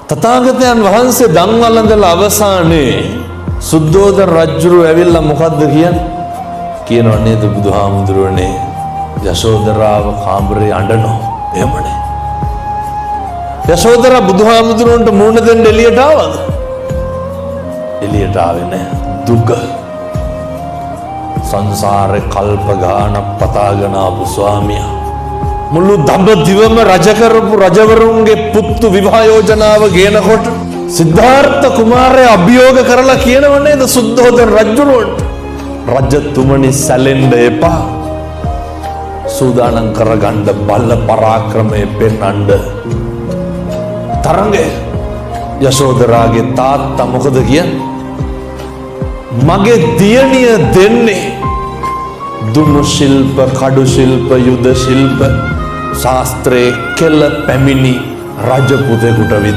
තථාගතයන් වහන්සේ දන් වළඳලා අවසානයේ සුද්ධෝදන රජුරු ඇවිල්ලා මොකද්ද කියනවා නේද බුදුහාමුදුරනේ යශෝදරාව කාමරේ අඬනවා එහෙමනේ යශෝදරා බුදුහාමුදුරන්ට මූණ දෙන්න එළියට ආවද එළියට ආවේ නැහැ දුක සංසාරේ කල්ප ගානක් පතාගෙන ආපු ස්වාමියා මුළු දඹදිවම රජ කරපු රජවරුන්ගේ පුත්තු විවාහ යෝජනාව ගේනකොට සිද්ධාර්ථ කුමාරයා අභියෝග කරලා කියනව නේද සුද්ධෝදන රජුරවන්ට රජතුමනි සැලෙන්න එපා සූදානම් කරගන්න බල පරාක්‍රමයේ පෙන්වන්න තරංගේ යශෝදරාගේ තාත්තා මොකද කියන්නේ මගේ දියණිය දෙන්නේ දුනු ශිල්ප කඩු ශිල්ප යුද ශිල්ප ශාස්ත්‍රයේ කෙල පැමිණි රජ පුතෙකුට විතර